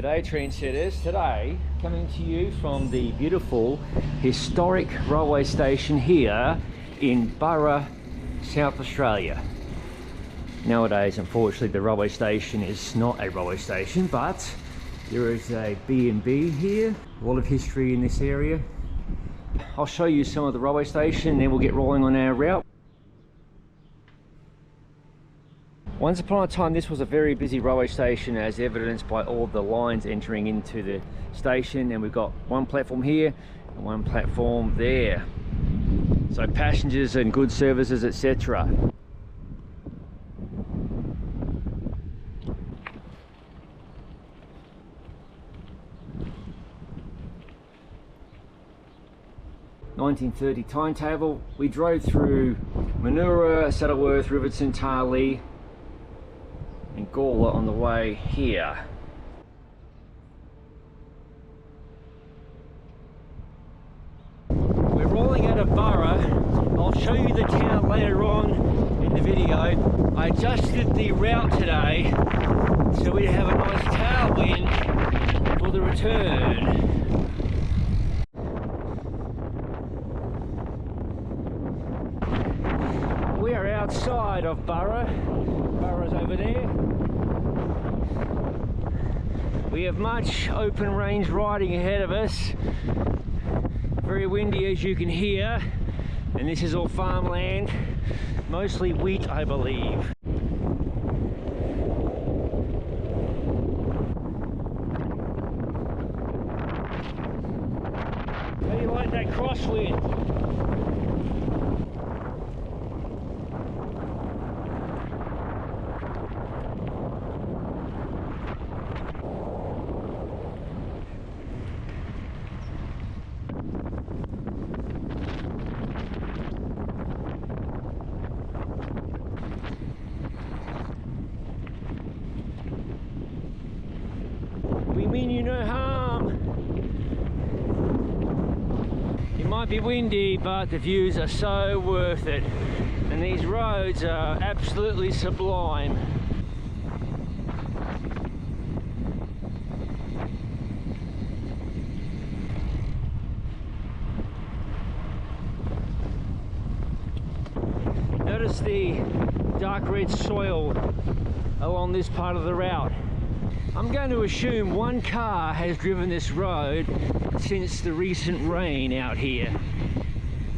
G'day trendsetters, today coming to you from the beautiful historic railway station here in Burra, South Australia. Nowadays unfortunately the railway station is not a railway station, but there is a B&B here. A lot of history in this area. I'll show you some of the railway station and then we'll get rolling on our route. Once upon a time this was a very busy railway station, as evidenced by all the lines entering into the station, and we've got one platform here and one platform there, so passengers and goods services, etc. (1930) timetable. We drove through Mintaro, Saddleworth, Riverton, Tarlee and Gawler on the way here. We're rolling out of Burra. I'll show you the town later on in the video. I adjusted the route today so we have a nice tailwind for the return. We are outside of Burra. Burra's over there. We have much open range riding ahead of us. Very windy, as you can hear, and this is all farmland, mostly wheat, I believe. How do you like that crosswind? We mean you no harm. It might be windy, but the views are so worth it. And these roads are absolutely sublime. Notice the dark red soil along this part of the route. I'm going to assume one car has driven this road since the recent rain out here.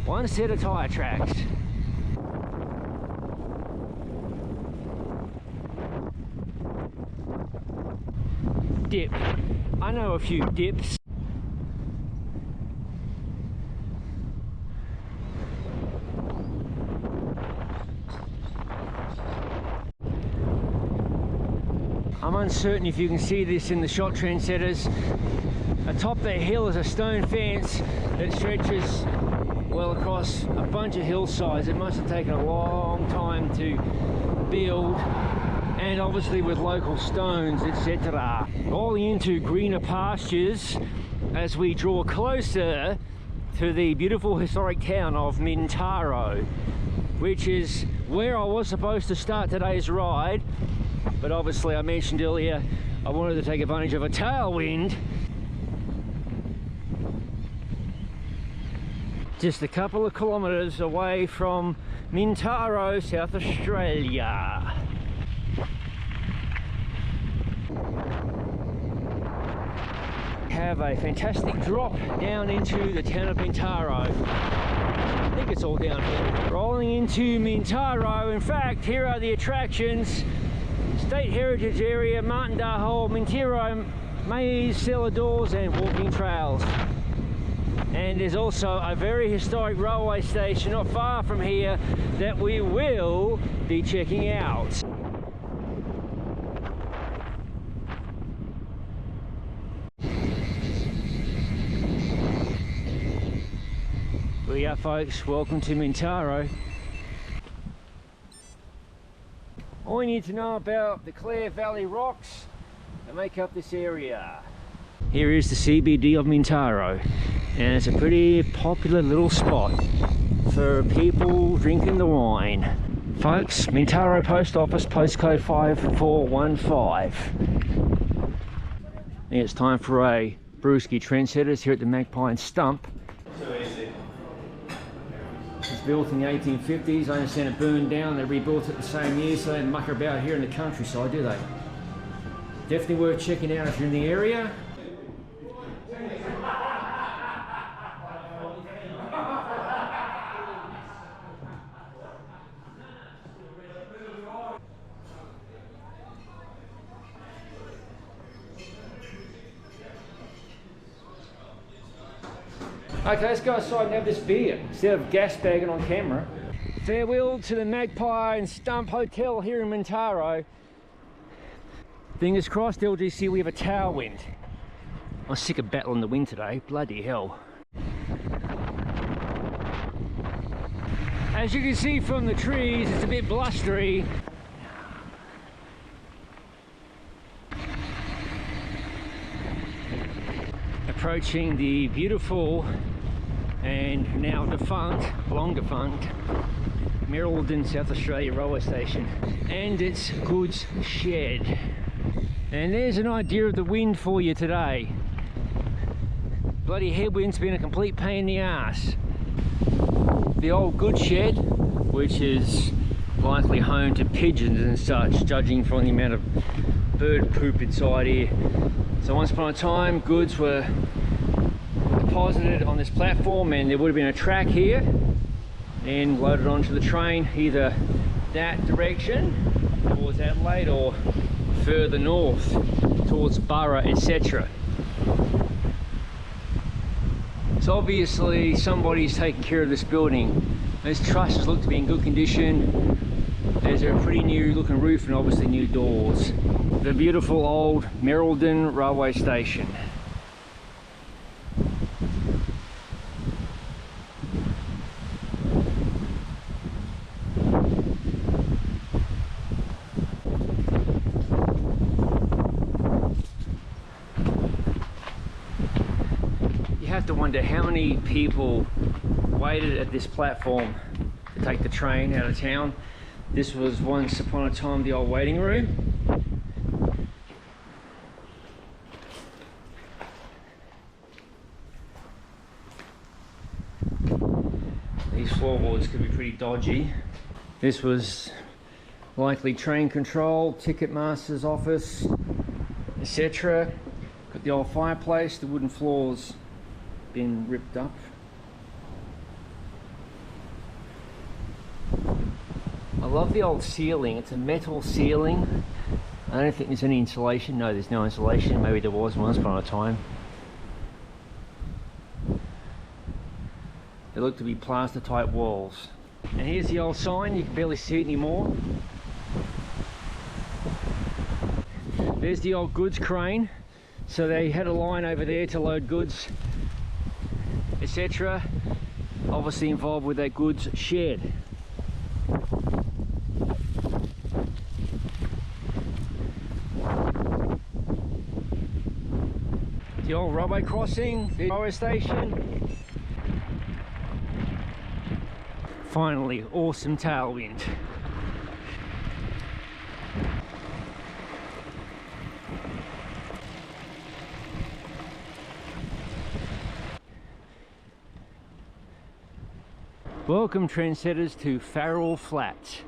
One set of tyre tracks. Dip. I know a few dips. I'm uncertain if you can see this in the shot, trendsetters. Atop that hill is a stone fence that stretches well across a bunch of hillsides. It must have taken a long time to build, and obviously with local stones, etc. Rolling into greener pastures as we draw closer to the beautiful historic town of Mintaro, which is where I was supposed to start today's ride. But obviously, I mentioned earlier, I wanted to take advantage of a tailwind. Just a couple of kilometres away from Mintaro, South Australia. Have a fantastic drop down into the town of Mintaro. I think it's all downhill. Rolling into Mintaro. In fact, here are the attractions. State Heritage Area, Martindale, Mintaro, maze, cellar doors and walking trails. And there's also a very historic railway station not far from here that we will be checking out. There we are, folks. Welcome to Mintaro. All you need to know about the Clare Valley rocks that make up this area. Here is the CBD of Mintaro, and it's a pretty popular little spot for people drinking the wine. Folks, Mintaro Post Office, postcode 5415. think it's time for a brewski. Trendsetters here at the Magpie Stump. It was built in the 1850s. I understand it burned down. They rebuilt it the same year, so they don't muck about here in the countryside, do they? Definitely worth checking out if you're in the area. Okay, let's go outside and have this beer instead of gas bagging on camera. Farewell to the Magpie Stump Hotel here in Mintaro. Fingers crossed, LGC, we have a tailwind. I'm sick of battling the wind today, bloody hell. As you can see from the trees, it's a bit blustery. Approaching the beautiful and now defunct, long defunct, Merildin, South Australia railway station and its goods shed. And there's an idea of the wind for you today. Bloody headwind's been a complete pain in the ass. The old goods shed, which is likely home to pigeons and such, judging from the amount of bird poop inside here. So once upon a time, goods were deposited on this platform and there would have been a track here and loaded onto the train either that direction towards Adelaide or further north towards Burra, etc. So obviously somebody's taking care of this building. These trusses look to be in good condition. There's a pretty new looking roof and obviously new doors. The beautiful old Merildin railway station. You have to wonder how many people waited at this platform to take the train out of town. This was once upon a time the old waiting room. These floorboards could be pretty dodgy. This was likely train control, ticket master's office, etc. Got the old fireplace, the wooden floors been ripped up. I love the old ceiling. It's a metal ceiling. I don't think there's any insulation. No, there's no insulation. Maybe there was once upon a time. They look to be plaster type walls. And here's the old sign. You can barely see it anymore. There's the old goods crane. So they had a line over there to load goods, etc. Obviously involved with that goods shed. The old railway crossing, the railway station. Finally, awesome tailwind. Welcome trendsetters to Farrell Flat.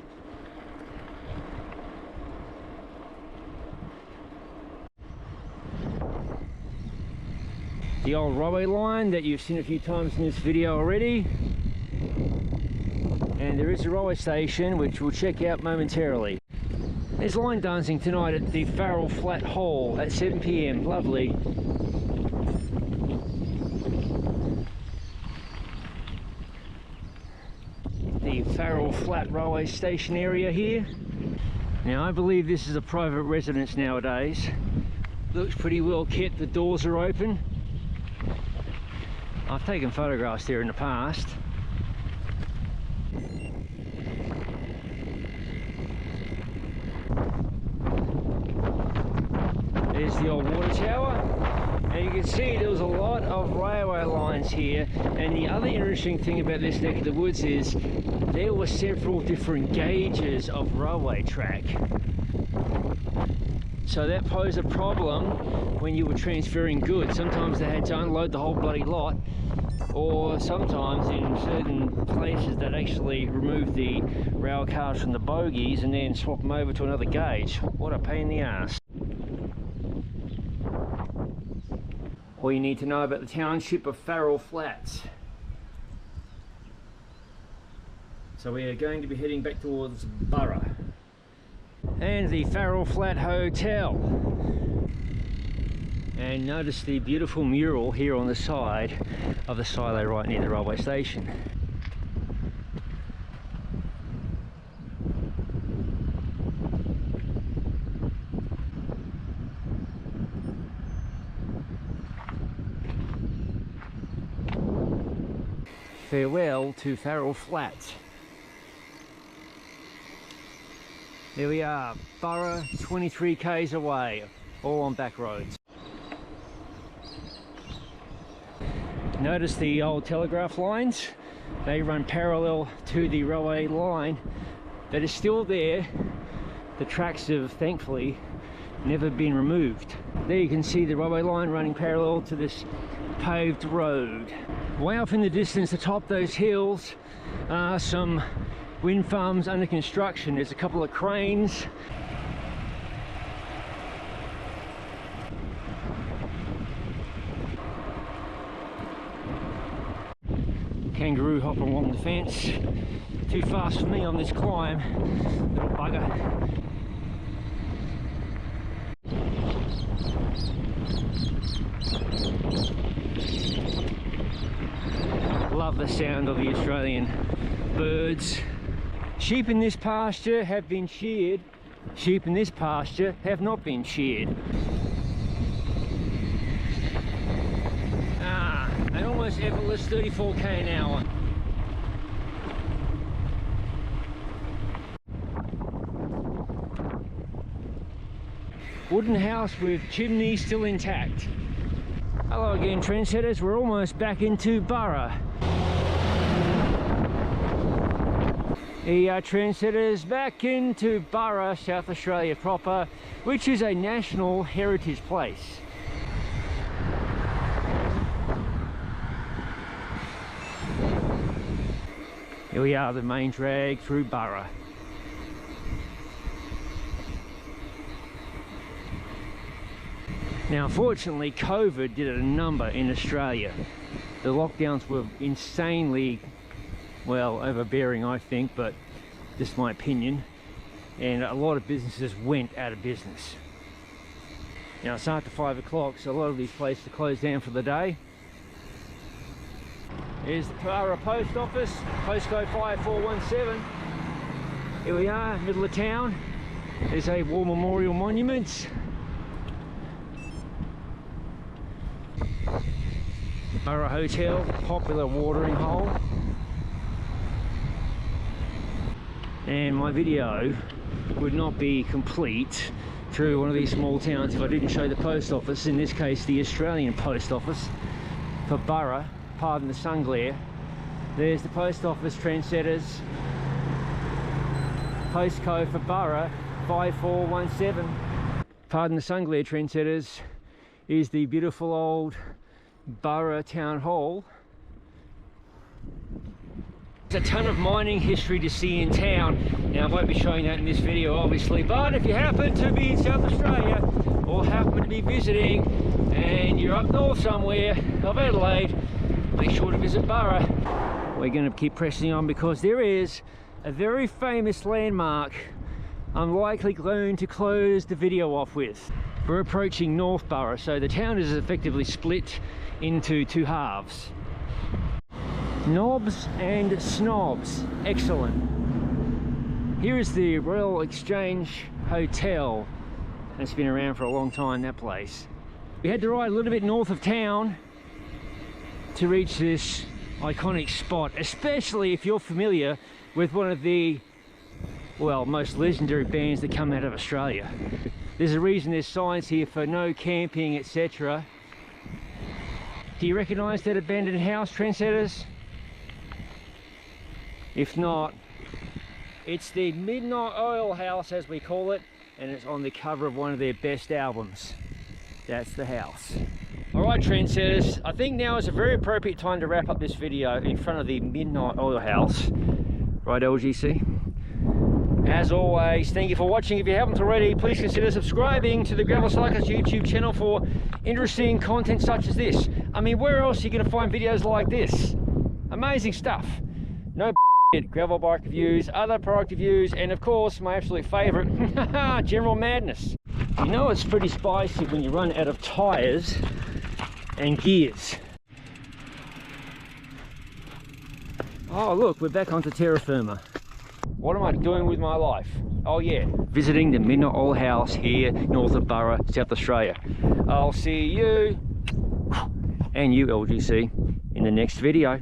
The old railway line that you've seen a few times in this video already. And there is a railway station which we'll check out momentarily. There's line dancing tonight at the Farrell Flat Hall at 7 PM. Lovely. The Farrell Flat railway station area here. Now I believe this is a private residence nowadays. Looks pretty well kept. The doors are open. I've taken photographs there in the past. There's the old water tower, and you can see there was a lot of railway lines here. And the other interesting thing about this neck of the woods is there were several different gauges of railway track. So that posed a problem when you were transferring goods. Sometimes they had to unload the whole bloody lot, or sometimes in certain places they'd actually remove the rail cars from the bogies and then swap them over to another gauge. What a pain in the ass. All you need to know about the township of Farrell Flats. So we are going to be heading back towards Burra. And the Farrell Flat Hotel. And notice the beautiful mural here on the side of the silo right near the railway station. Farewell to Farrell Flat. There we are, Burra, 23 k's away, all on back roads. Notice the old telegraph lines, they run parallel to the railway line that is still there. The tracks have thankfully never been removed. There you can see the railway line running parallel to this paved road. Way off in the distance atop those hills are some wind farms under construction. There's a couple of cranes. Kangaroo hopping along the fence. Too fast for me on this climb, little bugger. Love the sound of the Australian birds. Sheep in this pasture have been sheared. Sheep in this pasture have not been sheared. An almost effortless 34 k an hour. Wooden house with chimney still intact. Hello again, trendsetters. We're almost back into Burra. Trendsetters, back into Burra, South Australia proper, which is a national heritage place. Here we are, the main drag through Burra. Now unfortunately COVID did a number in Australia. The lockdowns were insanely, well, overbearing I think, but just my opinion, and a lot of businesses went out of business. Now it's after 5 o'clock, so a lot of these places are closed down for the day. Here's the Burra post office, postcode 5417. Here we are, middle of town. There's a war memorial monument. Burra Hotel, popular watering hole. And my video would not be complete through one of these small towns if I didn't show the post office, in this case the Australian post office for Burra. Pardon the sun glare. There's the post office, trendsetters. Postcode for Burra 5417. Pardon the sun glare, trendsetters, is the beautiful old Burra Town Hall. There's a ton of mining history to see in town. Now I won't be showing that in this video obviously, but if you happen to be in South Australia or happen to be visiting and you're up north somewhere of Adelaide, make sure to visit Burra. We're going to keep pressing on because there is a very famous landmark I'm likely going to close the video off with. We're approaching North Burra, so the town is effectively split into two halves. Knobs and snobs, excellent. Here is the Royal Exchange Hotel. It's been around for a long time, that place. We had to ride a little bit north of town to reach this iconic spot, especially if you're familiar with one of the, well, most legendary bands that come out of Australia. There's a reason there's signs here for no camping, etc. Do you recognise that abandoned house, trendsetters? If not, it's the Midnight Oil House, as we call it, and it's on the cover of one of their best albums. That's the house. Alright trendsetters, I think now is a very appropriate time to wrap up this video in front of the Midnight Oil House. Right, LGC? As always, thank you for watching. If you haven't already, please consider subscribing to the Gravel Cyclist YouTube channel for interesting content such as this. I mean, where else are you going to find videos like this? Amazing stuff. No gravel bike reviews, other product reviews, and of course, my absolute favourite, general madness. You know it's pretty spicy when you run out of tyres and gears. Oh look, we're back onto terra firma. What am I doing with my life? Oh yeah, visiting the Midnight Oil House here north of Burra, South Australia. I'll see you and you LGC in the next video.